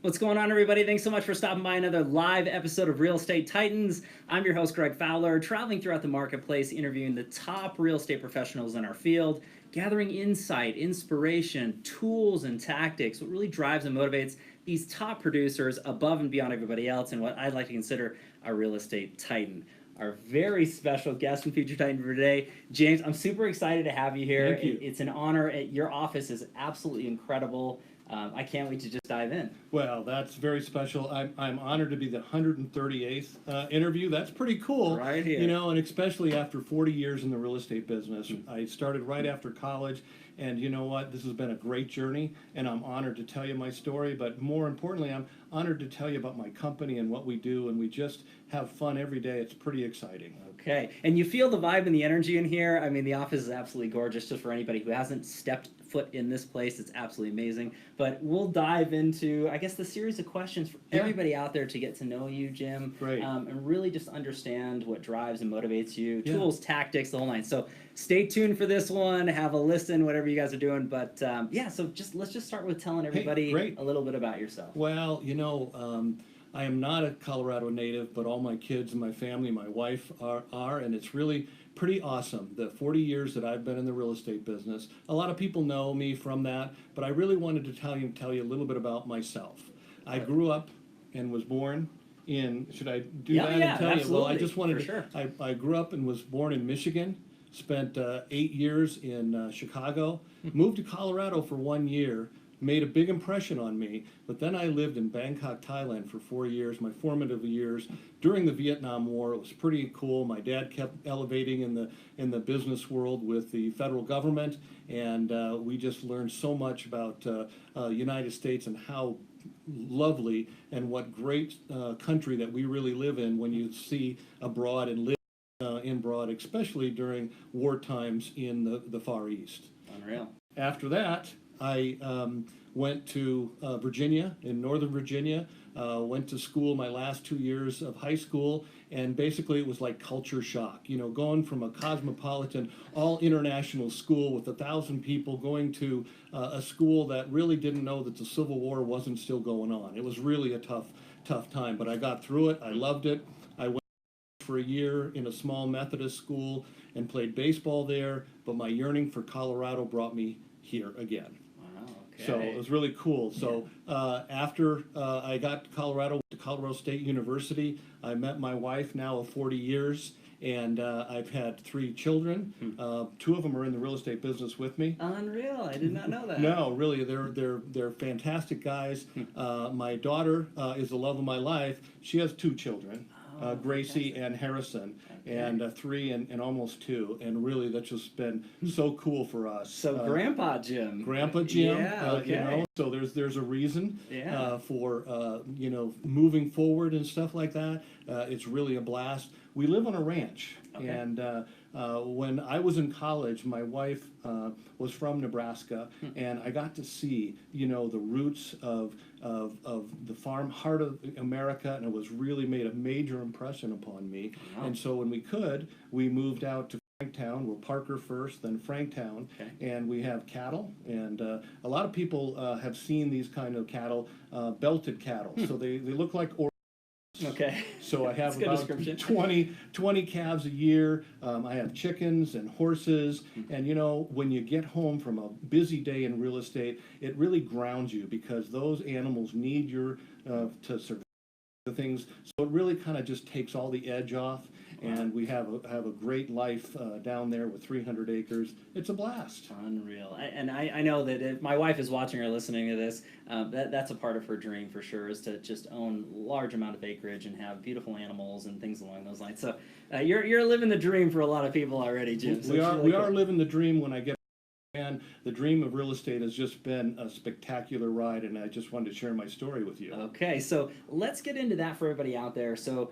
What's going on, everybody? Thanks so much for stopping by another live episode of Real Estate Titans. I'm your host, Greg Fowler, traveling throughout the marketplace, interviewing the top real estate professionals in our field, gathering insight, inspiration, tools, and tactics, what really drives and motivates these top producers above and beyond everybody else, and what I'd like to consider a real estate titan. Our very special guest and featured titan for today, James. I'm super excited to have you here. Thank you. It's an honor. Your office is absolutely incredible. I can't wait to just dive in. Well, that's very special. I'm honored to be the 138th interview. That's pretty cool. Right here. You know, and especially after 40 years in the real estate business. I started right after college, and you know what? This has been a great journey, and I'm honored to tell you my story. But more importantly, I'm honored to tell you about my company and what we do, and we just have fun every day. It's pretty exciting. Okay, and you feel the vibe and the energy in here. I mean, the office is absolutely gorgeous. Just for anybody who hasn't stepped foot in this place, it's absolutely amazing. But we'll dive into, I guess, the series of questions for everybody out there to get to know you, Jim. Great. And really just understand what drives and motivates you, tools, tactics, the whole nine. So stay tuned for this one. Have a listen, whatever you guys are doing. But yeah, so let's just start with telling everybody a little bit about yourself. Well, you know, I am not a Colorado native, but all my kids and my family, my wife are, and it's really pretty awesome. The 40 years that I've been in the real estate business, a lot of people know me from that, but I really wanted to tell you a little bit about myself. I grew up and was born in, should I do that and tell absolutely. you? Well, I just wanted to, sure. I grew up and was born in Michigan, spent 8 years in Chicago, moved to Colorado for 1 year, made a big impression on me, but then I lived in Bangkok, Thailand for 4 years, my formative years during the Vietnam War. It was pretty cool. My dad kept elevating in the business world with the federal government, and we just learned so much about United States and how lovely and what great country that we really live in when you see abroad and live in broad, especially during war times in the Far East. Unreal. After that, I went to Virginia, in Northern Virginia, went to school my last 2 years of high school, and basically it was like culture shock. You know, going from a cosmopolitan, all international school with 1,000 people going to a school that really didn't know that the Civil War wasn't still going on. It was really a tough time, but I got through it. I loved it. I went for a year in a small Methodist school and played baseball there, but my yearning for Colorado brought me here again. So it was really cool. So after I got to Colorado State University, I met my wife now of 40 years, and I've had 3 children. 2 of them are in the real estate business with me. Unreal! I did not know that. No, really, they're fantastic guys. My daughter is the love of my life. She has 2 children. Gracie and Harrison, and 3 and almost 2, and really that's just been so cool for us. So Grandpa Jim. Grandpa Jim, okay. you know, so there's a reason for you know, moving forward and stuff like that. It's really a blast. We live on a ranch, and when I was in college, my wife was from Nebraska, and I got to see, you know, the roots of the farm heart of America, and it was really made a major impression upon me. Wow. And so when we moved out to Franktown. We're Parker first, then Franktown, and we have cattle, and a lot of people have seen these kind of cattle, belted cattle. So they look like Okay. So I have about 20 calves a year. I have chickens and horses. And you know, when you get home from a busy day in real estate, it really grounds you because those animals need your to survive the things. So it really kind of just takes all the edge off. And we have a great life down there with 300 acres. It's a blast. Unreal. I know that if my wife is watching or listening to this, that's a part of her dream for sure, is to just own a large amount of acreage and have beautiful animals and things along those lines. So you're living the dream for a lot of people already, Jim. So we are living the dream when I get. And the dream of real estate has just been a spectacular ride, and I just wanted to share my story with you. Okay, so let's get into that for everybody out there. So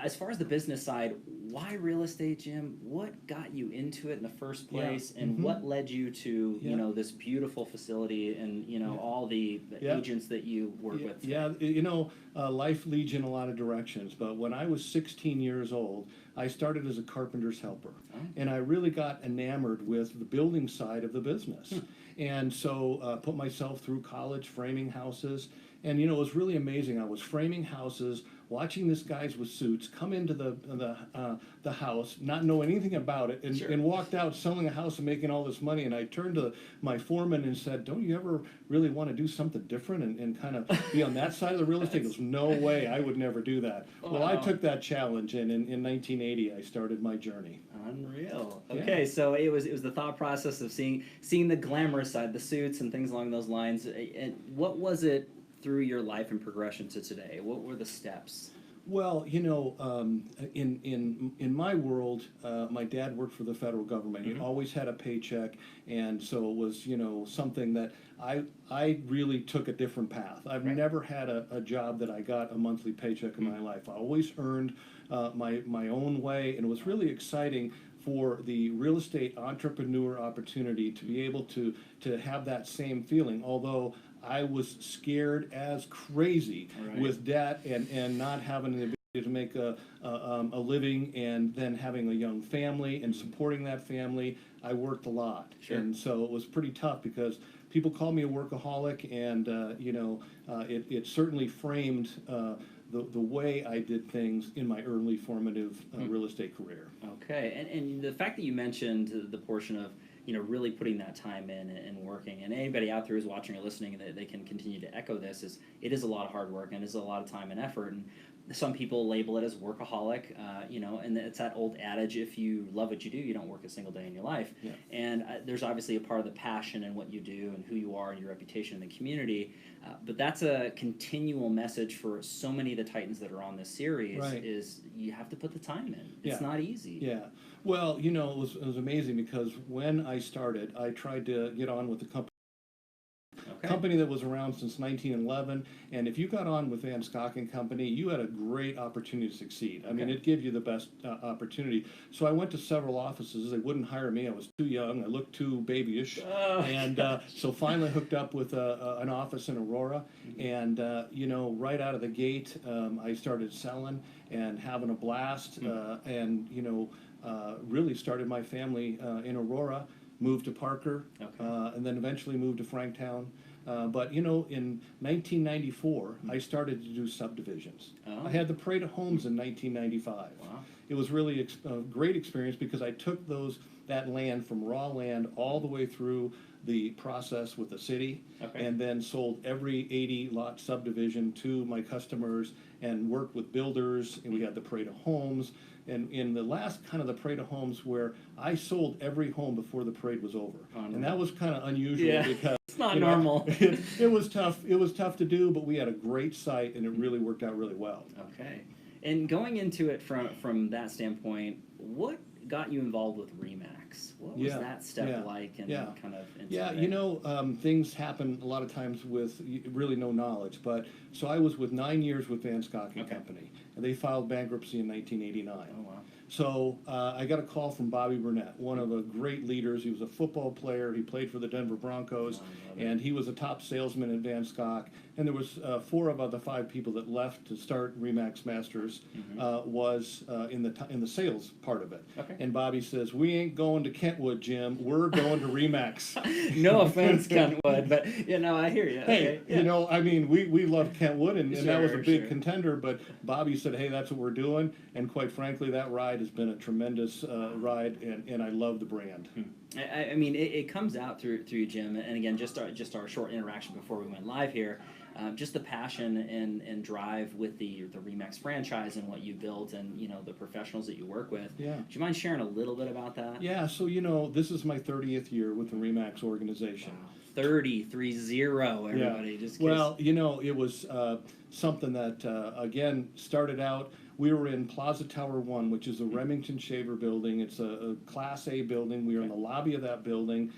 as far as the business side, why real estate, Jim? What got you into it in the first place, and what led you to you know, this beautiful facility and you know all the agents that you work with? Yeah, you know, life leads you in a lot of directions. But when I was 16 years old, I started as a carpenter's helper. Oh. And I really got enamored with the building side of the business. And so put myself through college framing houses. And it was really amazing. I was framing houses, watching these guys with suits come into the house, not know anything about it, and, Sure. and walked out selling a house and making all this money. And I turned to my foreman and said, "Don't you ever really want to do something different and kind of be on that side of the real estate?" He goes, "No way, I would never do that." Well, I Wow. took that challenge, and in 1980, I started my journey. Unreal. Yeah. Okay, so it was the thought process of seeing the glamorous side, the suits and things along those lines. And what was it through your life and progression to today? What were the steps? Well, in my world, my dad worked for the federal government. He always had a paycheck, and so it was something that I really took a different path. I've Right. never had a job that I got a monthly paycheck in my life. I always earned my own way, and it was really exciting for the real estate entrepreneur opportunity to be able to have that same feeling. Although I was scared as crazy Right. with debt and not having the ability to make a living, and then having a young family and supporting that family. I worked a lot. Sure. And so it was pretty tough because people call me a workaholic, and it certainly framed the way I did things in my early formative real estate career. Okay, and the fact that you mentioned the portion of really putting that time in and working, and anybody out there who's watching or listening, they can continue to echo this, is it is a lot of hard work and it's a lot of time and effort. And some people label it as workaholic, and it's that old adage: if you love what you do, you don't work a single day in your life. Yeah. And there's obviously a part of the passion in what you do and who you are and your reputation in the community. But that's a continual message for so many of the Titans that are on this series. Right. Is you have to put the time in. It's Yeah. not easy. Yeah. Well, it was amazing because when I started, I tried to get on with the Okay. company that was around since 1911, and if you got on with Van Schok and Company, you had a great opportunity to succeed. I mean, Okay. it gave you the best opportunity. So I went to several offices. They wouldn't hire me. I was too young. I looked too babyish. Oh. And so finally hooked up with an office in Aurora. And, right out of the gate, I started selling and having a blast, and, really started my family in Aurora. Moved to Parker, Okay. and then eventually moved to Franktown. But in 1994, I started to do subdivisions. Oh. I had the Parade of Homes in 1995. Wow. It was really a great experience because I took that land from raw land all the way through the process with the city, Okay. and then sold every 80 lot subdivision to my customers and worked with builders. And we had the Parade of Homes. And in the last kind of the Parade of Homes, where I sold every home before the parade was over. And that was kind of unusual Yeah. because It's not normal. it was tough. It was tough to do, but we had a great site, and it really worked out really well. Okay. And going into it from that standpoint, what got you involved with Remax? What was Yeah, that step yeah, like, and yeah. kind of into Yeah, it? things happen a lot of times with really no knowledge. But so I was with 9 years with Van Schok and Okay. Company, and they filed bankruptcy in 1989. Oh, wow. So I got a call from Bobby Burnett, one of the great leaders. He was a football player. He played for the Denver Broncos, Oh, I love it. and he was a top salesman at Van Schok. And there was 4 of the 5 people that left to start Remax Masters was in the sales part of it. Okay. And Bobby says, "We ain't going to Kentwood, Jim. We're going to Remax." No offense, Kentwood, but I hear you. Hey, Okay, yeah. I mean, we love Kentwood, and that was a Sure, big sure. contender, but Bobby said, "Hey, that's what we're doing." And quite frankly, that ride has been a tremendous ride, and I love the brand. I mean, it comes out through you, Jim, and again, just our short interaction before we went live here, just the passion and drive with the Remax franchise and what you built, and the professionals that you work with. Yeah. Do you mind sharing a little bit about that? Yeah, so this is my 30th year with the Remax organization. 30, everybody. Yeah. Just Well, it was something that, again, started out. We were in Plaza Tower 1, which is a Remington Shaver building. It's a Class A building. We were in the lobby of that building.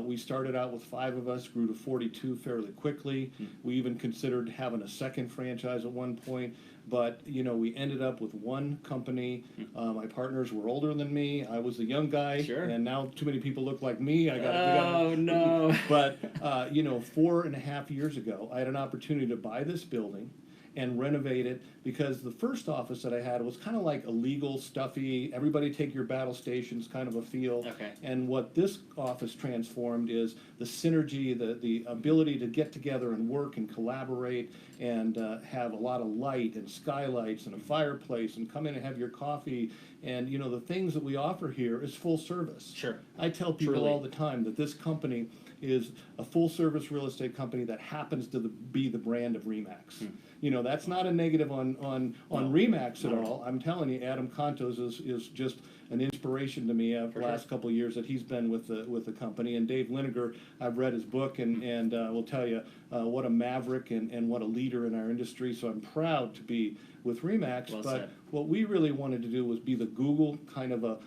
We started out with 5 of us, grew to 42 fairly quickly. We even considered having a second franchise at one point. But, we ended up with one company. My partners were older than me. I was the young guy. Sure. And now too many people look like me. Oh, no. But, 4.5 years ago, I had an opportunity to buy this building and renovate it, because the first office that I had was kind of like illegal, stuffy, everybody take your battle stations kind of a feel. Okay. And what this office transformed is the synergy, the ability to get together and work and collaborate and have a lot of light and skylights and a fireplace and come in and have your coffee. And you know, the things that we offer here is full service. Sure. I tell people Truly. all the time that this company is a full service real estate company that happens to be the brand of RE/MAX. You know, that's not a negative on RE/MAX at all. I'm telling you, Adam Contos is just an inspiration to me the last couple of years that he's been with the company. And Dave Liniger, I've read his book and will tell you what a maverick and what a leader in our industry. So I'm proud to be with RE/MAX. Well but said. what we really wanted to do was be the Google kind of a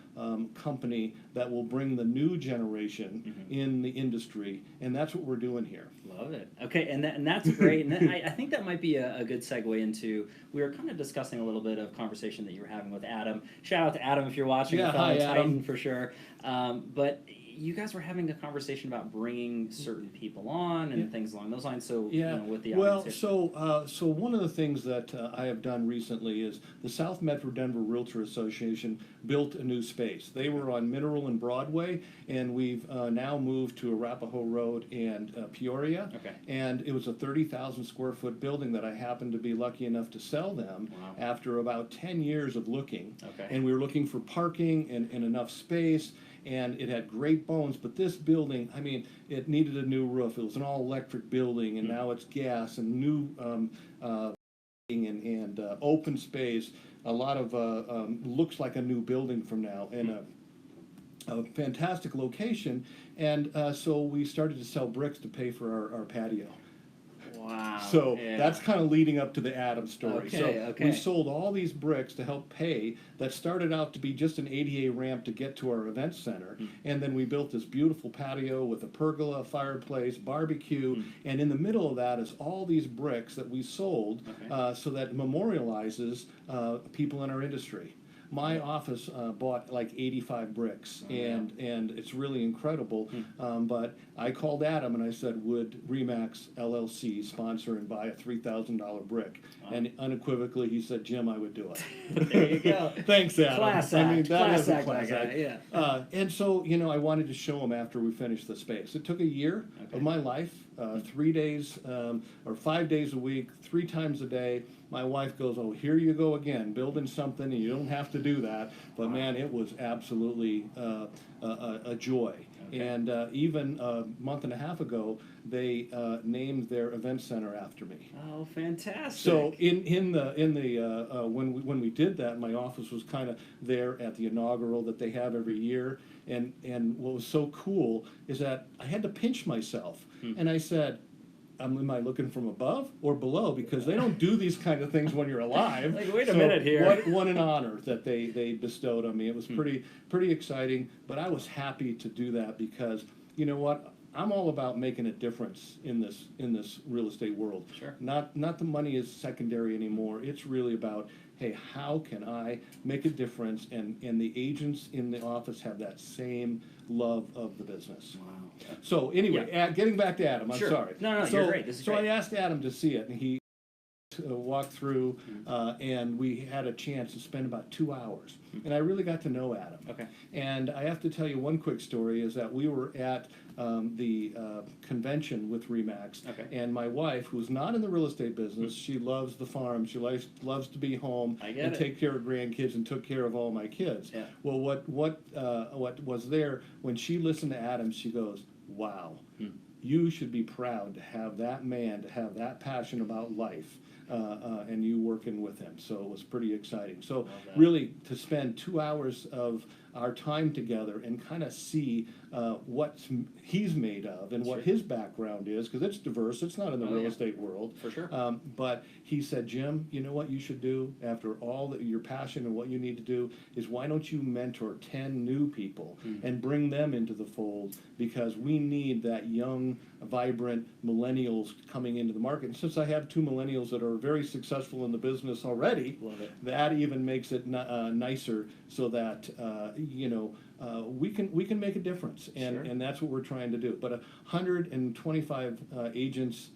company that will bring the new generation in the industry, and that's what we're doing here. Love it. Okay, and that's great. And I think that might be a good segue into, we were kind of discussing a little bit of conversation that you were having with Adam. Shout out to Adam if you're watching. Yeah, a fellow hi, Titan Adam. for sure. But you guys were having a conversation about bringing certain people on and things along those lines. So Yeah. you know, with the Well, audience so one of the things that I have done recently is the South Metro Denver Realtor Association built a new space. They were on Mineral and Broadway, and we've now moved to Arapahoe Road and Peoria. Okay. And it was a 30,000 square foot building that I happened to be lucky enough to sell them Wow. after about 10 years of looking. Okay. And we were looking for parking and enough space. And it had great bones, but this building, I mean, it needed a new roof. It was an all-electric building, and now it's gas and new and open space. A lot of looks like a new building from now, and a fantastic location. And so we started to sell bricks to pay for our patio. Wow. So yeah. that's kind of leading up to the Adam story. Okay, So okay. we sold all these bricks to help pay. That started out to be just an ADA ramp to get to our event center. And then we built this beautiful patio with a pergola, fireplace, barbecue. And in the middle of that is all these bricks that we sold so that memorializes people in our industry. My office bought like 85 bricks, and it's really incredible. But I called Adam and I said, would RE/MAX LLC sponsor and buy a $3,000 brick? And unequivocally he said, Jim, I would do it. There you go. Thanks, Adam. Class I mean, act. that Class is a act, class that act. guy, yeah. And so, you know, I wanted to show him after we finished the space. It took a year of my life, 3 days or 5 days a week, 3 times a day. My wife goes, oh, here you go again, building something, and you don't have to do that. But man, it was absolutely a joy. And even a month and a half ago, they named their event center after me. Oh, fantastic. So when we did that, my office was kind of there at the inaugural that they have every year. And what was so cool is that I had to pinch myself, and I said, am I looking from above or below? Because they don't do these kind of things when you're alive. Like, wait a minute here. What an honor that they bestowed on me. It was pretty exciting, but I was happy to do that because, you know what? I'm all about making a difference in this real estate world. Sure. Not the money is secondary anymore. It's really about, hey, how can I make a difference? And the agents in the office have that same love of the business. Wow. So anyway, getting back to Adam, I'm Sure. sorry. No, you're great. This is great. I asked Adam to see it, and he walked through, and we had a chance to spend about 2 hours. And I really got to know Adam. Okay. And I have to tell you one quick story is that we were at the convention with RE/MAX, and my wife, who's not in the real estate business, she loves the farm. She loves to be home and take care of grandkids, and took care of all my kids. Yeah. Well, what was there when she listened to Adam? She goes, "Wow, you should be proud to have that man, to have that passion about life." And you working with him, so it was pretty exciting. So really, to spend 2 hours of our time together and kind of see what he's made of and what his background is, because it's diverse. It's not in the real estate world. For sure. But he said, Jim, you know what you should do after all that your passion and what you need to do is, why don't you mentor 10 new people and bring them into the fold, because we need that young, vibrant millennials coming into the market. And since I have 2 millennials that are very successful in the business already, that even makes it nicer, so that we can make a difference, and that's what we're trying to do. But 125 agents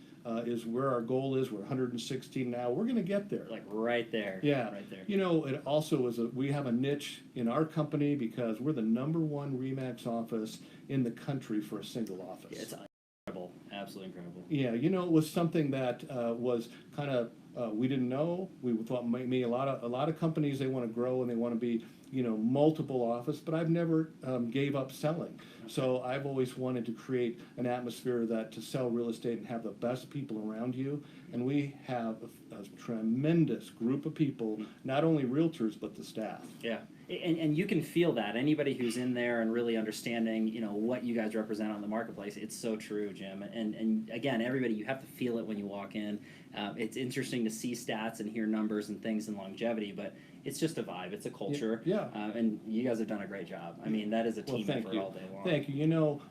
is where our goal is. We're 116 now. We're going to get there. Like right there. Yeah. Right there. You know, it also is we have a niche in our company because we're the #1 RE/MAX office in the country for a single office. Yeah, it's incredible. Absolutely incredible. Yeah, you know, it was something that was kind of we didn't know. We thought maybe a lot of companies, they want to grow and they want to be, you know, multiple office, but I've never gave up selling. So I've always wanted to create an atmosphere that to sell real estate and have the best people around you. And we have a tremendous group of people, not only realtors, but the staff. Yeah, and you can feel that. Anybody who's in there and really understanding, you know, what you guys represent on the marketplace, it's so true, Jim. And again, everybody, you have to feel it when you walk in. It's interesting to see stats and hear numbers and things and longevity, but it's just a vibe. It's a culture. Yeah. And you guys have done a great job. I mean, that is a team effort all day long. Thank you. You know,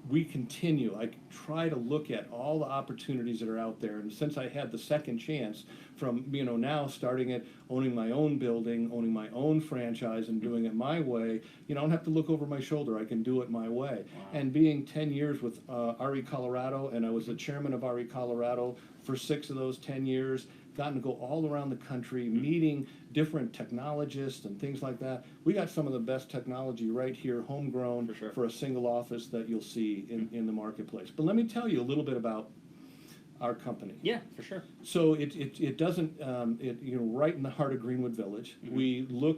we continue. I try to look at all the opportunities that are out there. And since I had the second chance from, you know, now starting at owning my own building, owning my own franchise and doing it my way, you know, I don't have to look over my shoulder. I can do it my way. Wow. And being 10 years with RE Colorado, and I was the chairman of RE Colorado for 6 of those 10 years, gotten to go all around the country, meeting different technologists and things like that. We got some of the best technology right here, homegrown, For sure. for a single office that you'll see in the marketplace. But let me tell you a little bit about our company. Yeah, for sure. So it doesn't, you know, right in the heart of Greenwood Village.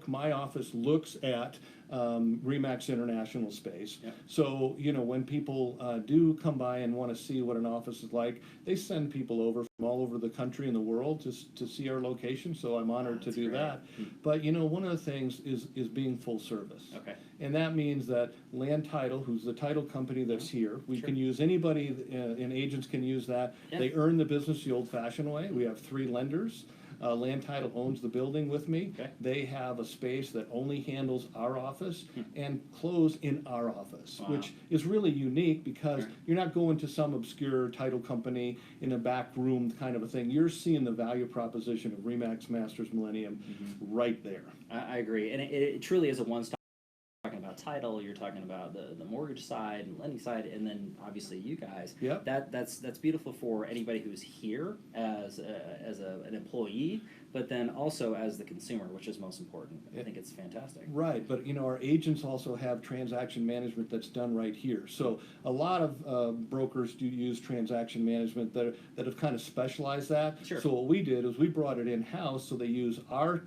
My office looks at RE/MAX International space. Yeah. So, you know, when people do come by and want to see what an office is like, they send people over from all over the country and the world to see our location. So I'm honored to do great. that. But, you know, one of the things is being full service. Okay. And that means that Land Title, who's the title company that's here, we Sure. can use anybody, and agents can use that. Yeah. They earn the business the old-fashioned way. We have 3 lenders. Land Title owns the building with me. Okay. They have a space that only handles our office and close in our office, Wow. which is really unique because Sure. you're not going to some obscure title company in a back room kind of a thing. You're seeing the value proposition of RE/MAX Masters Millennium right there. I agree. And it truly is a one-stop. Talking about title, you're talking about the mortgage side and lending side, and then obviously you guys. Yep. That's beautiful for anybody who's here as an employee, but then also as the consumer, which is most important. I think it's fantastic. Right, but you know, our agents also have transaction management that's done right here. So a lot of brokers do use transaction management that have kind of specialized that. Sure. So what we did is we brought it in-house, so they use our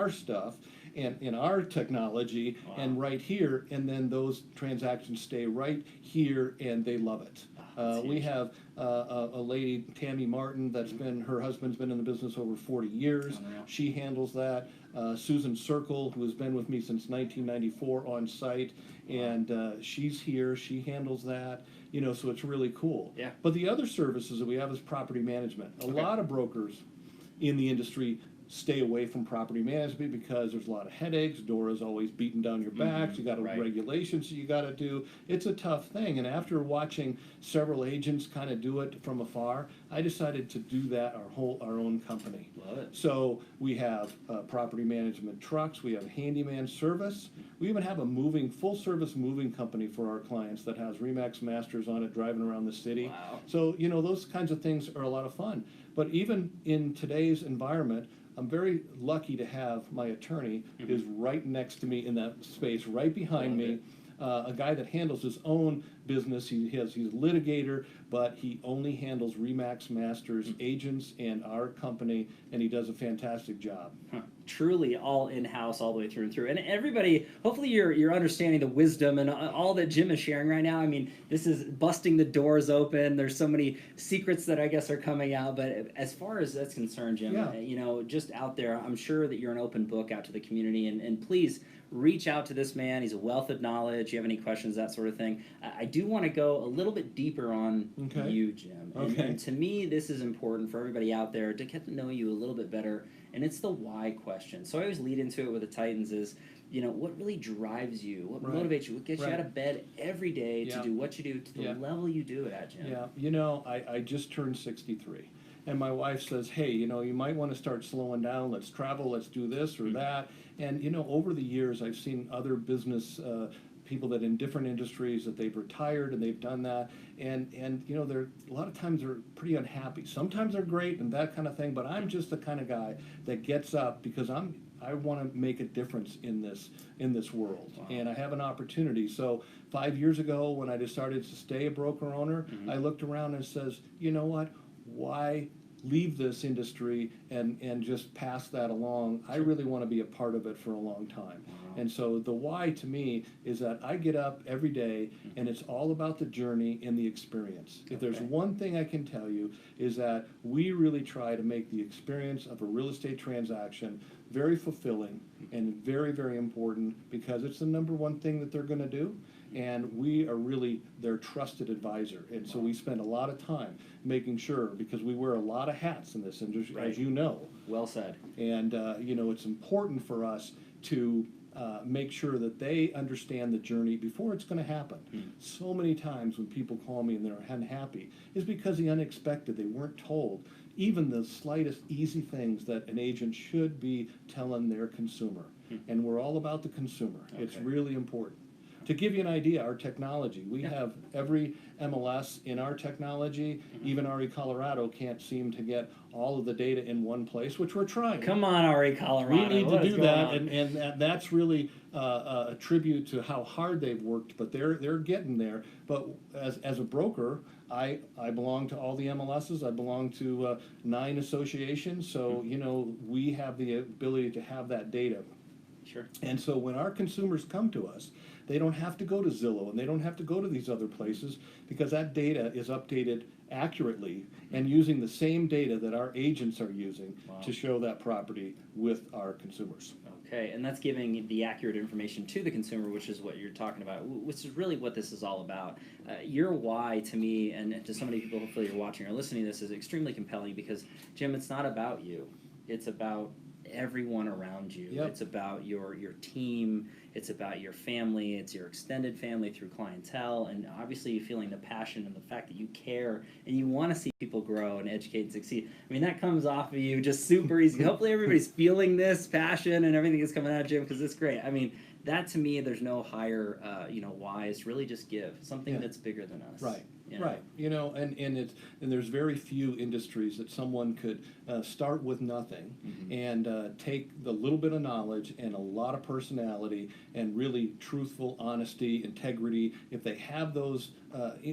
stuff and in our technology. Wow. And right here, and then those transactions stay right here, and they love it. That's We huge. have a lady, Tammy Martin, that's her husband's been in the business over 40 years. Unreal. She handles that. Susan Circle, who has been with me since 1994 on site, and she's here. She handles that. You know, so it's really cool. Yeah. But the other services that we have is property management. A lot of brokers in the industry stay away from property management because there's a lot of headaches. Dora's always beating down your backs. You got Right. regulations you got to do. It's a tough thing. And after watching several agents kind of do it from afar, I decided to do that our own company. Love it. So we have property management trucks. We have handyman service. We even have a full service moving company for our clients that has RE/MAX Masters on it, driving around the city. Wow. So you know, those kinds of things are a lot of fun. But even in today's environment, I'm very lucky to have my attorney is right next to me in that space, right behind me. A guy that handles his own business. He's a litigator, but he only handles RE/MAX Masters agents and our company, and he does a fantastic job. Huh. Truly all in-house all the way through and through. And everybody, hopefully you're understanding the wisdom and all that Jim is sharing right now. I mean, this is busting the doors open. There's so many secrets that I guess are coming out. But as far as that's concerned, Jim, Yeah. you know, just out there, I'm sure that you're an open book out to the community. And please reach out to this man. He's a wealth of knowledge. You have any questions, that sort of thing. I do want to go a little bit deeper on you, Jim. And to me, this is important for everybody out there to get to know you a little bit better. And it's the why question. So I always lead into it with the Titans is, you know, what really drives you? What motivates you? What gets you out of bed every day to do what you do to the level you do it at, Jim? Yeah, you know, I just turned 63. And my wife says, hey, you know, you might want to start slowing down. Let's travel. Let's do this or that. And, you know, over the years, I've seen other business people that in different industries that they've retired and they've done that, and you know, they're a lot of times they're pretty unhappy. Sometimes they're great and that kind of thing, but I'm just the kind of guy that gets up because I want to make a difference in this world. Wow. And I have an opportunity. So 5 years ago, when I decided to stay a broker owner, I looked around and says, you know what, why leave this industry and just pass that along? I really want to be a part of it for a long time. And so the why to me is that I get up every day and it's all about the journey and the experience. If there's one thing I can tell you is that we really try to make the experience of a real estate transaction very fulfilling and very, very important, because it's the number one thing that they're going to do. And we are really their trusted advisor. And so we spend a lot of time making sure, because we wear a lot of hats in this industry, as you know. Well said. And, you know, it's important for us to make sure that they understand the journey before it's going to happen. So many times when people call me and they're unhappy is because the unexpected, they weren't told even the slightest easy things that an agent should be telling their consumer. And we're all about the consumer. It's really important. To give you an idea, our technology, we have every MLS in our technology. Even RE Colorado can't seem to get all of the data in one place, which we're trying. Come on, RE Colorado. We need What to is do going that, on? and that's really a tribute to how hard they've worked, but they're getting there. But as a broker, I belong to all the MLSs. I belong to 9 associations, so you know, we have the ability to have that data. Sure. And so when our consumers come to us, they don't have to go to Zillow and they don't have to go to these other places, because that data is updated accurately and using the same data that our agents are using to show that property with our consumers. Okay, and that's giving the accurate information to the consumer, which is what you're talking about, which is really what this is all about. Your why, to me, and to so many people hopefully you're watching or listening to this, is extremely compelling, because, Jim, it's not about you. It's about everyone around you. It's about your team. It's about your family. It's your extended family through clientele, and obviously feeling the passion and the fact that you care and you want to see people grow and educate and succeed. I mean, that comes off of you just super easy. Hopefully everybody's feeling this passion and everything that's coming out of Jim, because it's great. I mean, that to me, there's no higher, why. It's really just give something that's bigger than us. Right. You know? Right, you know, and there's very few industries that someone could start with nothing and take the little bit of knowledge and a lot of personality and really truthful honesty, integrity. If they have those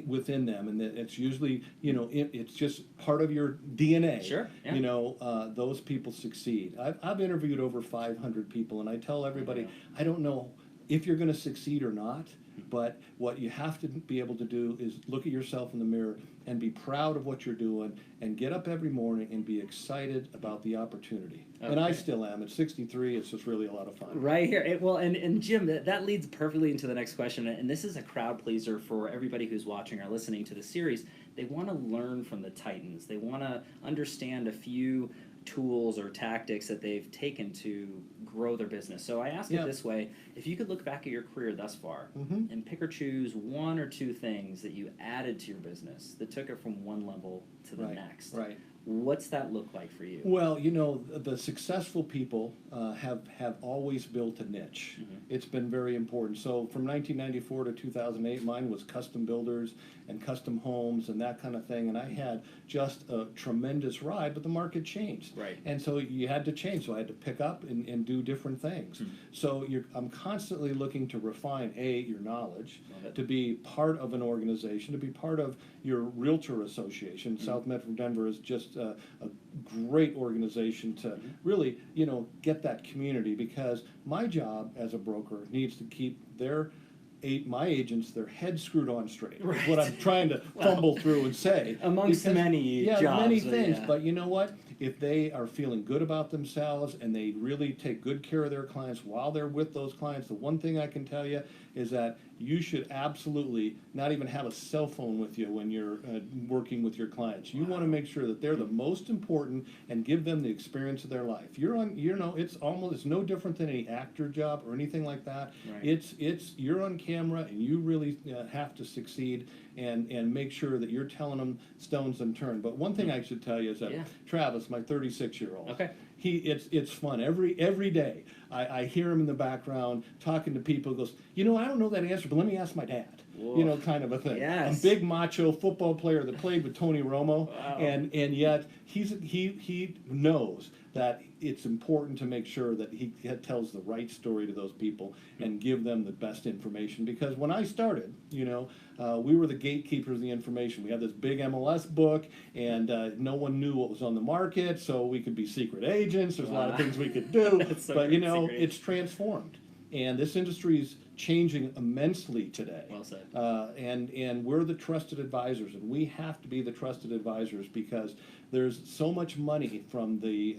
within them, and it's usually, you know, it's just part of your DNA. Sure. Yeah. You know, those people succeed. I've interviewed over 500 people, and I tell everybody, I don't know if you're going to succeed or not. But what you have to be able to do is look at yourself in the mirror and be proud of what you're doing and get up every morning and be excited about the opportunity. Okay. And I still am. At 63, it's just really a lot of fun. Right here. And Jim, that leads perfectly into the next question. And this is a crowd pleaser for everybody who's watching or listening to the series. They want to learn from the Titans. They want to understand a few tools or tactics that they've taken to grow their business. So I ask it this way: if you could look back at your career thus far and pick or choose 1 or 2 things that you added to your business that took it from one level to the next, what's that look like for you? Well, you know, the successful people have always built a niche. It's been very important. So from 1994 to 2008, mine was custom builders and custom homes and that kind of thing. And I had just a tremendous ride, but the market changed. Right. And so you had to change. So I had to pick up and do different things. So I'm constantly looking to refine, your knowledge, to be part of an organization, to be part of your Realtor association. South Metro Denver is just a great organization to really, you know, get that community, because my job as a broker needs to keep my agents, their heads screwed on straight. Is what I'm trying to fumble through and say. Amongst many jobs. Many things. But you know what? If they are feeling good about themselves and they really take good care of their clients while they're with those clients, the one thing I can tell you is that you should absolutely not even have a cell phone with you when you're working with your clients. You want to make sure that they're the most important and give them the experience of their life. You're on, you know, it's no different than any actor job or anything like that. You're on camera and you really have to succeed and make sure that you're telling them stones unturned. But one thing I should tell you is that Travis, my 36-year-old, it's fun every day. I hear him in the background talking to people. He goes, I don't know that answer, but let me ask my dad. Whoa. Kind of a thing. Yes. A big macho football player that played with Tony Romo, Wow. and yet he knows that it's important to make sure that he tells the right story to those people and give them the best information. Because when I started, we were the gatekeepers of the information. We had this big MLS book, and no one knew what was on the market, so we could be secret agents. There's a lot of things we could do, So but great, it's transformed. And this industry is changing immensely today. Well said. And we're the trusted advisors, and we have to be the trusted advisors because there's so much money from the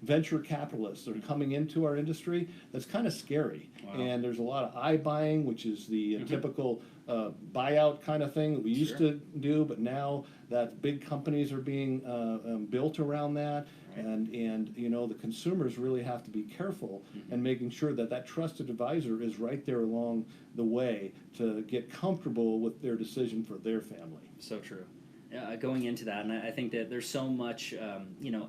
venture capitalists that are coming into our industry that's kind of scary. Wow. And there's a lot of eye-buying, which is the typical buyout kind of thing that we used to do, but now that big companies are being built around that. Right. And the consumers really have to be careful and making sure that trusted advisor is right there along the way to get comfortable with their decision for their family. So true. Going into that, and I think that there's so much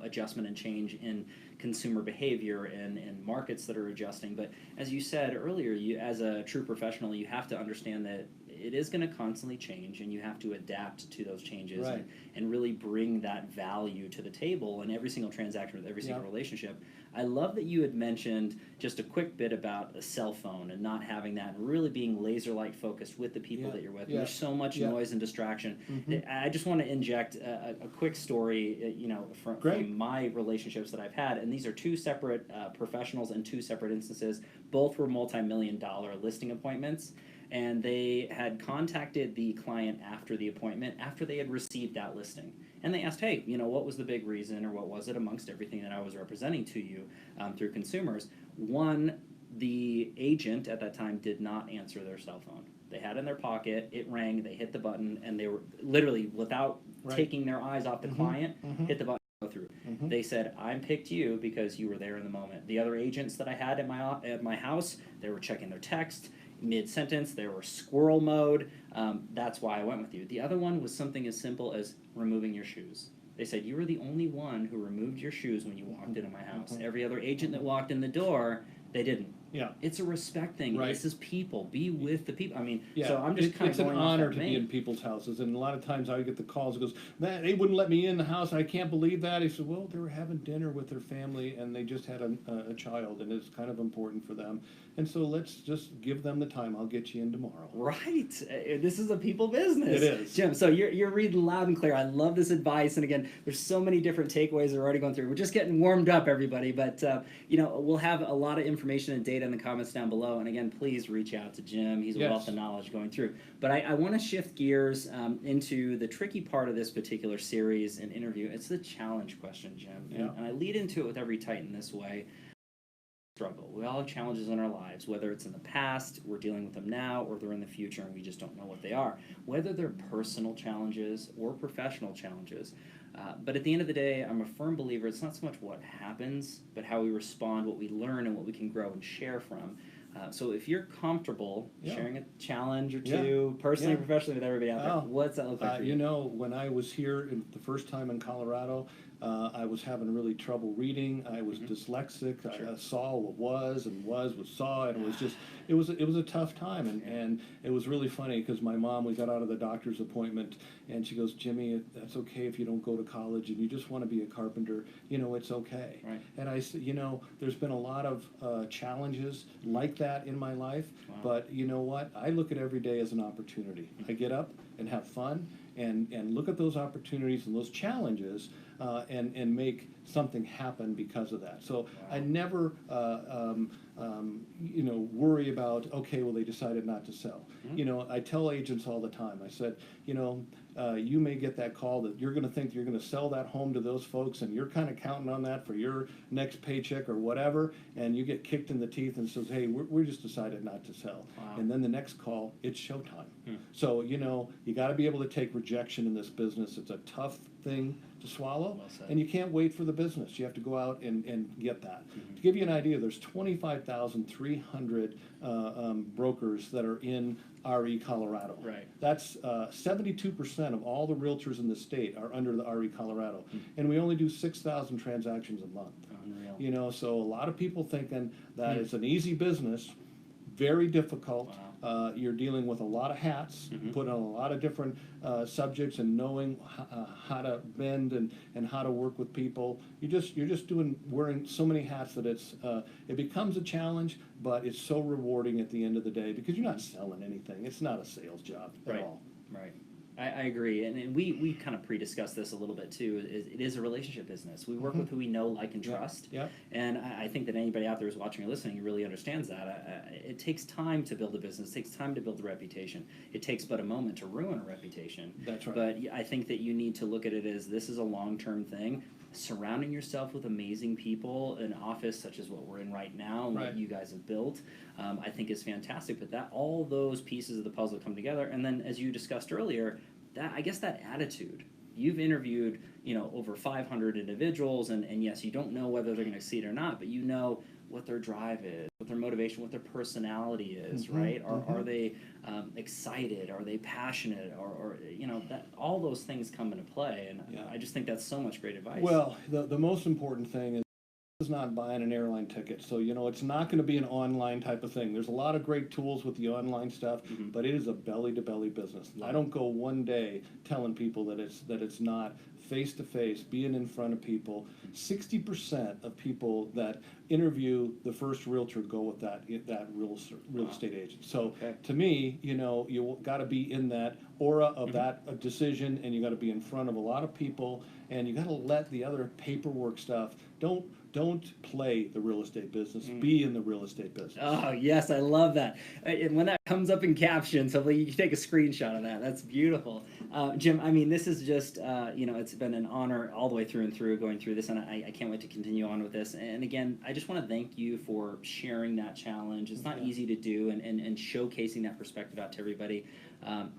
adjustment and change in consumer behavior and markets that are adjusting. But as you said earlier, you as a true professional, you have to understand that it is going to constantly change, and you have to adapt to those changes and really bring that value to the table in every single transaction with every single relationship. I love that you had mentioned just a quick bit about a cell phone and not having that and really being laser-like focused with the people that you're with. There's so much noise and distraction. I just want to inject a quick story, from my relationships that I've had, and these are two separate professionals in two separate instances. Both were multi-million-dollar listing appointments. And they had contacted the client after the appointment, after they had received that listing. And they asked, hey, what was the big reason, or what was it amongst everything that I was representing to you through consumers? One, the agent at that time did not answer their cell phone. They had it in their pocket, it rang, they hit the button, and they were literally, without taking their eyes off the client, hit the button. Through. They said, I picked you because you were there in the moment. The other agents that I had at my house, they were checking their text mid-sentence, they were squirrel mode. That's why I went with you. The other one was something as simple as removing your shoes. They said, you were the only one who removed your shoes when you walked into my house. Every other agent that walked in the door, they didn't. Yeah. It's a respect thing. Right. This is people. Be with the people. I mean, so I'm just kind of going off that vein. It's an honor to be in people's houses. And a lot of times I get the calls, it goes, man, they wouldn't let me in the house. I can't believe that. He said, well, they were having dinner with their family and they just had a child, and it's kind of important for them. And so let's just give them the time. I'll get you in tomorrow. Right. This is a people business. It is. Jim, so you're reading loud and clear. I love this advice. And again, there's so many different takeaways we're already going through. We're just getting warmed up, everybody. But, we'll have a lot of information and data in the comments down below. And again, please reach out to Jim. He's a wealth of knowledge going through. But I want to shift gears into the tricky part of this particular series and interview. It's the challenge question, Jim. Yeah. And I lead into it with every Titan this way. Struggle. We all have challenges in our lives, whether it's in the past, we're dealing with them now, or they're in the future and we just don't know what they are. Whether they're personal challenges or professional challenges. But at the end of the day, I'm a firm believer it's not so much what happens, but how we respond, what we learn, and what we can grow and share from. So if you're comfortable sharing a challenge or two, personally or professionally, with everybody out there, what's that look like for you? When I was here the first time in Colorado, I was having really trouble reading. I was dyslexic. Sure. I saw what was saw, and it was a tough time. And it was really funny because my mom, we got out of the doctor's appointment, and she goes, Jimmy, that's okay if you don't go to college and you just want to be a carpenter. It's okay. Right. And I said, there's been a lot of challenges like that in my life, but you know what? I look at every day as an opportunity. I get up and have fun and look at those opportunities and those challenges and make something happen because of that. So I never worry about, okay, well, they decided not to sell. I tell agents all the time, I said, you may get that call that you're going to think you're going to sell that home to those folks, and you're kind of counting on that for your next paycheck or whatever, and you get kicked in the teeth and says, hey, we just decided not to sell. Wow. And then the next call, it's showtime. So, you got to be able to take rejection in this business. It's a tough thing to swallow, Well said. and you can't wait for the business. You have to go out and get that. Mm-hmm. To give you an idea, there's 25,300 brokers that are in RE Colorado. Right. That's 72% of all the realtors in the state are under the RE Colorado, Mm-hmm. and we only do 6,000 transactions a month. Unreal. You know, so a lot of people thinking that Hmm. it's an easy business, very difficult. Wow. You're dealing with a lot of hats, Mhm. putting on a lot of different subjects, and knowing how to bend and how to work with people. You're just wearing so many hats that it becomes a challenge, but it's so rewarding at the end of the day because you're not selling anything. It's not a sales job at Right. all. Right. I agree, and we kind of pre-discussed this a little bit too. It is a relationship business. We work with who we know, like, and trust. Yeah. And I think that anybody out there who's watching or listening really understands that. It takes time to build a business. It takes time to build a reputation. It takes but a moment to ruin a reputation. That's right. But I think that you need to look at it as this is a long-term thing. Surrounding yourself with amazing people, an office such as what we're in right now, and Right. what you guys have built, I think is fantastic. But that all those pieces of the puzzle come together, and then as you discussed earlier, I guess that attitude. You've interviewed, over 500 individuals, and yes, you don't know whether they're going to succeed or not, but you know what their drive is, what their motivation, what their personality is, Mhm, right? Are mhm. they excited? Are they passionate? Or that all those things come into play, and Yeah. I just think that's so much great advice. Well, the most important thing is not buying an airline ticket. So, it's not going to be an online type of thing. There's a lot of great tools with the online stuff, Mhm. but it is a belly-to-belly business. Love I don't go one day telling people that it's not face-to-face, being in front of people. 60% of people that interview the first realtor go with that real estate agent. So Okay. to me, you got to be in that aura of that decision, and you got to be in front of a lot of people, and you got to let the other paperwork stuff. Don't play the real estate business. Be in the real estate business. Oh, yes, I love that. And when that comes up in captions, hopefully you can take a screenshot of that. That's beautiful. Jim, I mean, this is just, it's been an honor all the way through and through going through this, and I can't wait to continue on with this. And again, I just want to thank you for sharing that challenge. It's not easy to do, and showcasing that perspective out to everybody,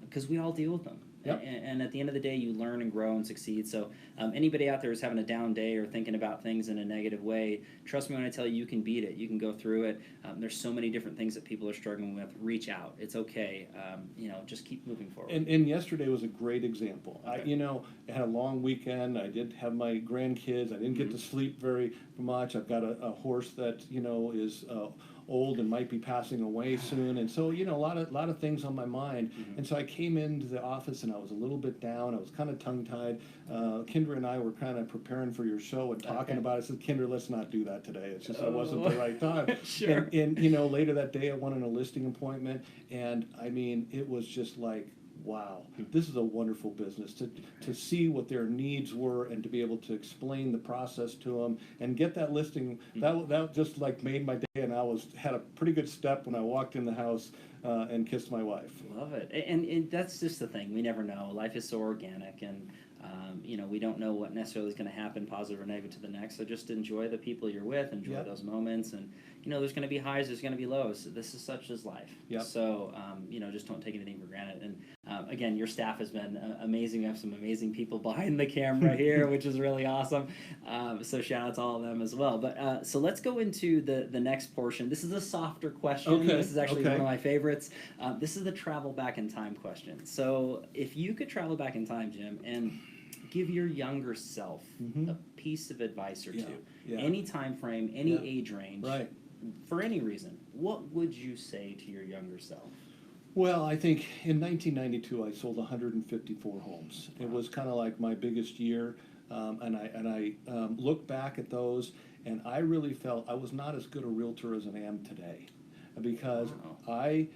because we all deal with them. Yep. And at the end of the day, you learn and grow and succeed. So anybody out there who's having a down day or thinking about things in a negative way, trust me when I tell you, you can beat it. You can go through it. There's so many different things that people are struggling with. Reach out. It's okay. Just keep moving forward. And yesterday was a great example. Okay. I had a long weekend. I did have my grandkids. I didn't get to sleep very much. I've got a horse that is old and might be passing away soon, and so a lot of things on my mind. And so I came into the office and I was a little bit down. I was kind of tongue-tied. Kendra and I were kind of preparing for your show and talking about it. I said, Kendra, let's not do that today. It's just it wasn't the right time. Sure. And later that day I went on a listing appointment, and I mean it was just like, wow, this is a wonderful business. To see what their needs were and to be able to explain the process to them and get that listing, that just like made my day. And I had a pretty good step when I walked in the house and kissed my wife. Love it. And that's just the thing. We never know. Life is so organic, and we don't know what necessarily is going to happen, positive or negative, to the next. So just enjoy the people you're with, enjoy those moments, and there's going to be highs, there's going to be lows. This is such as life. Yep. So just don't take anything for granted. And again, your staff has been amazing. We have some amazing people behind the camera here, which is really awesome. So shout out to all of them as well. But so let's go into the next portion. This is a softer question. Okay. This is actually one of my favorites. This is the travel back in time question. So if you could travel back in time, Jim, and give your younger self a piece of advice or two, any time frame, any age range, right, for any reason, what would you say to your younger self? Well, I think in 1992 I sold 154 homes. It was kind of like my biggest year, and I look back at those, and I really felt I was not as good a realtor as I am today, because I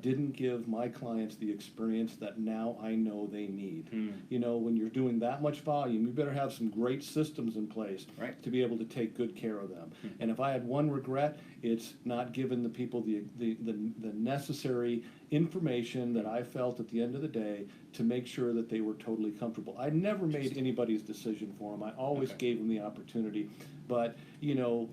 didn't give my clients the experience that now I know they need. When you're doing that much volume, you better have some great systems in place to be able to take good care of them. And if I had one regret, it's not giving the people the necessary information that I felt at the end of the day to make sure that they were totally comfortable. I never made anybody's decision for them. I always gave them the opportunity. But, you know,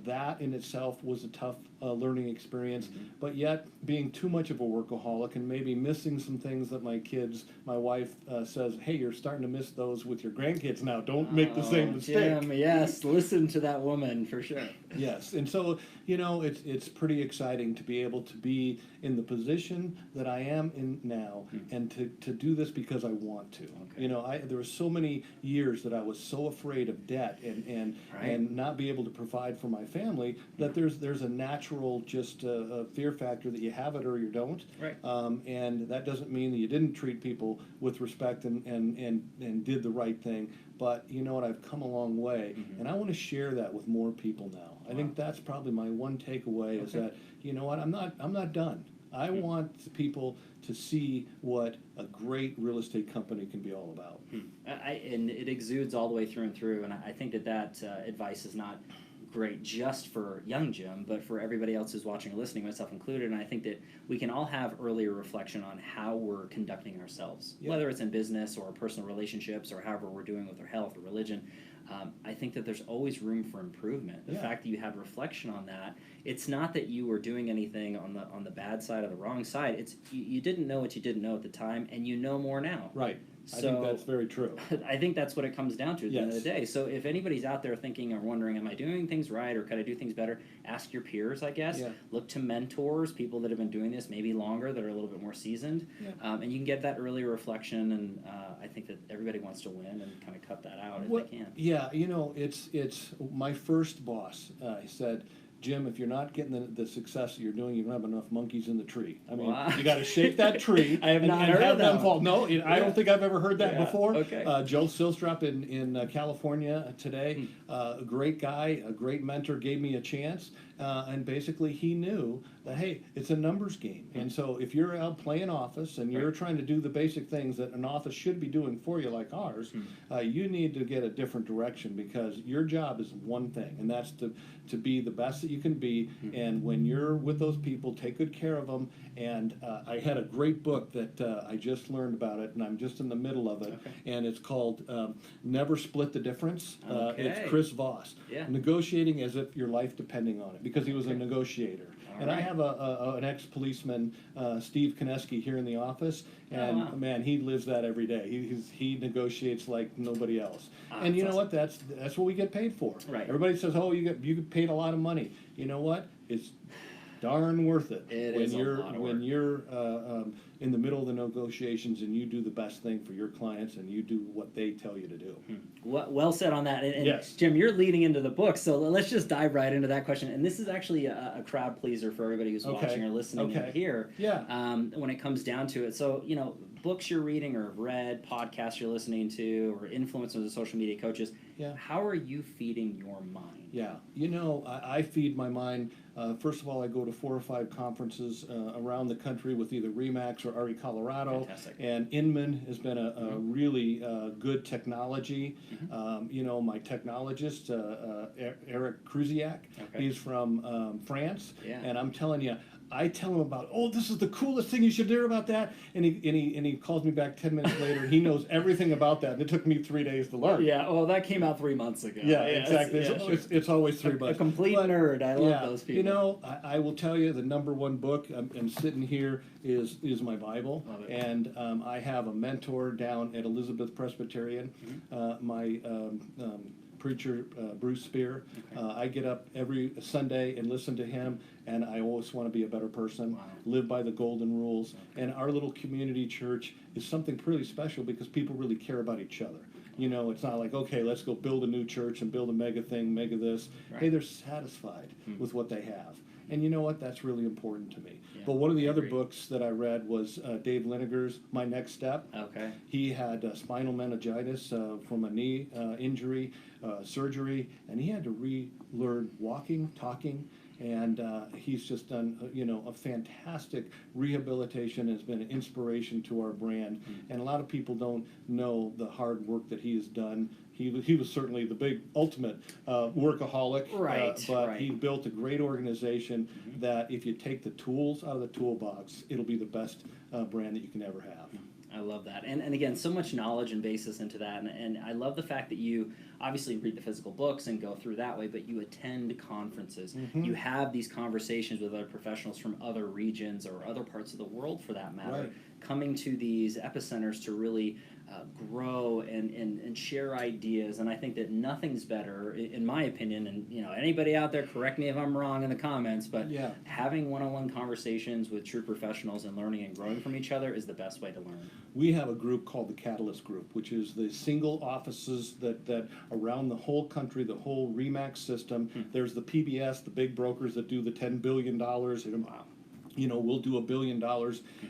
that in itself was a tough learning experience. But yet, being too much of a workaholic and maybe missing some things that my wife says, hey, you're starting to miss those with your grandkids now. Don't make the same mistake. Jim, yes, listen to that woman for sure. Yes, and so, you know, it's pretty exciting to be able to be in the position that I am in now and to do this because I want to. You know, there were so many years that I was so afraid of debt and not be able to provide for my family that there's a natural just a fear factor that you have it or you don't. Right. And that doesn't mean that you didn't treat people with respect and did the right thing. But you know what? I've come a long way, and I want to share that with more people now. I think that's probably my one takeaway is that, you know what? I'm not done. I want people to see what a great real estate company can be all about. And it exudes all the way through and through, and I think that advice is not great just for young Jim, but for everybody else who's watching or listening, myself included. And I think that we can all have earlier reflection on how we're conducting ourselves, whether it's in business or personal relationships or however we're doing with our health or religion. I think that there's always room for improvement. The fact that you have reflection on that, it's not that you were doing anything on the bad side or the wrong side. It's you didn't know what you didn't know at the time, and you know more now. Right. So, I think that's very true. I think that's what it comes down to at the end of the day. So if anybody's out there thinking or wondering, am I doing things right or could I do things better, ask your peers, I guess. Look to mentors, people that have been doing this maybe longer, that are a little bit more seasoned. And you can get that earlier reflection, and I think that everybody wants to win and kind of cut that out if they can. Yeah, you know, it's my first boss said, Jim, if you're not getting the success that you're doing, you don't have enough monkeys in the tree. I mean, you got to shake that tree. I have not heard have that them fall. No, I don't think I've ever heard that before. Joe Silstrop in California today, a great guy, a great mentor, gave me a chance. And basically he knew that, hey, it's a numbers game. And so if you're out playing office and you're trying to do the basic things that an office should be doing for you like ours, you need to get a different direction because your job is one thing, and that's to be the best that you can be. And when you're with those people, take good care of them. And I had a great book that I just learned about it, and I'm just in the middle of it. And it's called Never Split the Difference. It's Chris Voss. Negotiating as if your life depending on it, because he was a negotiator. And I have an ex-policeman, Steve Koneski, here in the office, and man, he lives that every day. He negotiates like nobody else. And you know what? That's what we get paid for. Everybody says, oh, you get paid a lot of money. You know what? It's darn worth it, when you're in the middle of the negotiations and you do the best thing for your clients and you do what they tell you to do. Well said on that. And Jim, you're leading into the book, so let's just dive right into that question. And this is actually a crowd pleaser for everybody who's watching or listening here. When it comes down to it, so you know, books you're reading or have read, podcasts you're listening to, or influencers or social media coaches. How are you feeding your mind? You know, I feed my mind. First of all, I go to 4 or 5 conferences around the country with either RE/MAX or RE Colorado. And Inman has been a really good technology. You know, my technologist, Eric Kruziak, he's from France. And I'm telling you, I tell him about, oh, this is the coolest thing, you should hear about that. And he calls me back 10 minutes later. He knows everything about that. And it took me 3 days to learn. Well, that came out 3 months ago. Exactly. It's always 3 months. A complete nerd. I love those people. You know, I will tell you the #1 book, I'm sitting here, is my Bible. And I have a mentor down at Elizabeth Presbyterian. My preacher, Bruce Spear. I get up every Sunday and listen to him, and I always want to be a better person, live by the golden rules. And our little community church is something pretty special because people really care about each other. You know, it's not like, okay, let's go build a new church and build a mega thing, mega this. Hey, they're satisfied with what they have. And you know what? That's really important to me. But one of the other books that I read was Dave Liniger's My Next Step. He had spinal meningitis from a knee injury, surgery, and he had to relearn walking, talking, and he's just done, you know, a fantastic rehabilitation. Has been an inspiration to our brand, and a lot of people don't know the hard work that he has done. he was certainly the big ultimate workaholic. Right, but right. he built a great organization that if you take the tools out of the toolbox, it'll be the best brand that you can ever have. I love that. And again, so much knowledge and basis into that. And I love the fact that you obviously read the physical books and go through that way, but you attend conferences. You have these conversations with other professionals from other regions or other parts of the world, for that matter, Right. coming to these epicenters to really grow and share ideas. And I think that nothing's better, in my opinion, and anybody out there, correct me if I'm wrong in the comments, but Yeah. having one-on-one conversations with true professionals and learning and growing from each other is the best way to learn. We have a group called the Catalyst Group, which is the single offices that around the whole country, the whole RE/MAX system. There's the PBS, the big brokers that do the $10 billion. We'll do $1 billion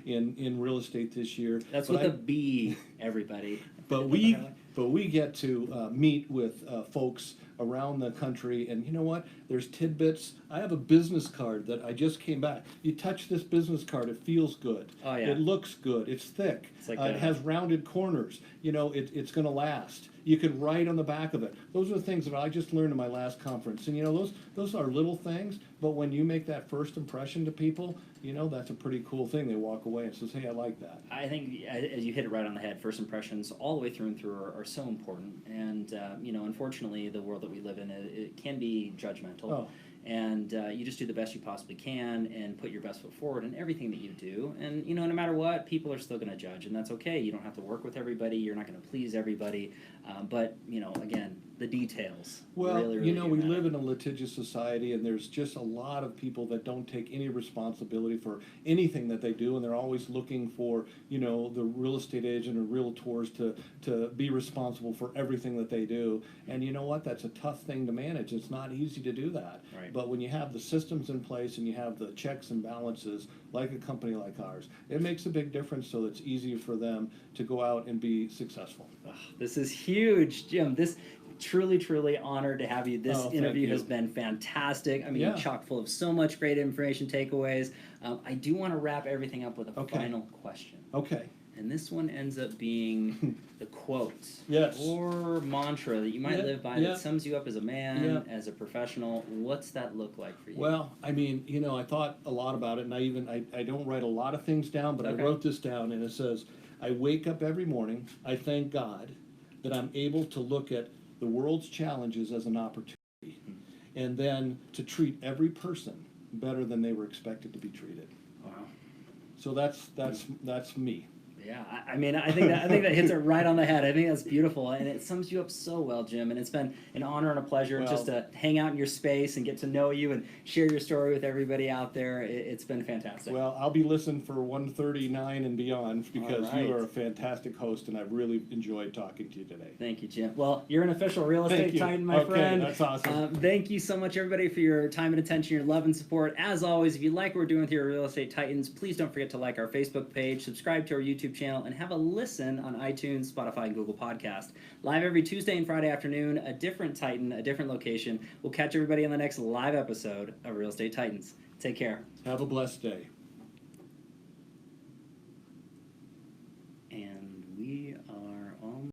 in real estate this year. That's But with a B, everybody. But we get to meet with folks around the country, and you know what? There's tidbits. I have a business card that I just came back. You touch this business card, it feels good. Oh, yeah. It looks good. It's thick. It's like it has rounded corners. It's going to last. You can write on the back of it. Those are the things that I just learned in my last conference. And those are little things, but when you make that first impression to people, that's a pretty cool thing. They walk away and says, hey, I like that. I think, as you hit it right on the head, first impressions all the way through and through are so important. And, unfortunately, the world that we live in, it can be judgmental. Oh. And you just do the best you possibly can and put your best foot forward in everything that you do. And, no matter what, people are still going to judge, and that's okay. You don't have to work with everybody. You're not going to please everybody. But, again, the details. Well, really we matter. live in a litigious society, and there's just a lot of people that don't take any responsibility for anything that they do, and they're always looking for, the real estate agent or realtors to be responsible for everything that they do. And you know what? That's a tough thing to manage. It's not easy to do that. Right. But when you have the systems in place and you have the checks and balances, like a company like ours, it makes a big difference, so it's easier for them to go out and be successful. This is huge, Jim. Truly honored to have you. This interview has been fantastic. I mean, chock full of so much great information, takeaways. I do want to wrap everything up with a final question. Okay. And this one ends up being the quote Yes. or mantra that you might live by that sums you up as a man, as a professional. What's that look like for you? Well, I mean, I thought a lot about it, and I don't write a lot of things down, but I wrote this down, and it says, I wake up every morning, I thank God that I'm able to look at the world's challenges as an opportunity, and then to treat every person better than they were expected to be treated. Wow. So that's me. Yeah, I mean, I think that hits it right on the head. I think that's beautiful, and it sums you up so well, Jim. And it's been an honor and a pleasure just to hang out in your space and get to know you and share your story with everybody out there. It's been fantastic. Well, I'll be listening for 139 and beyond because you are a fantastic host, and I've really enjoyed talking to you today. Thank you, Jim. Well, you're an official real estate titan, my friend. That's awesome. Thank you so much, everybody, for your time and attention, your love and support. As always, if you like what we're doing with your Real Estate Titans, please don't forget to like our Facebook page, subscribe to our YouTube channel, and have a listen on iTunes, Spotify, and Google Podcast. Live every Tuesday and Friday afternoon, a different Titan, a different location. We'll catch everybody on the next live episode of Real Estate Titans. Take care. Have a blessed day. And we are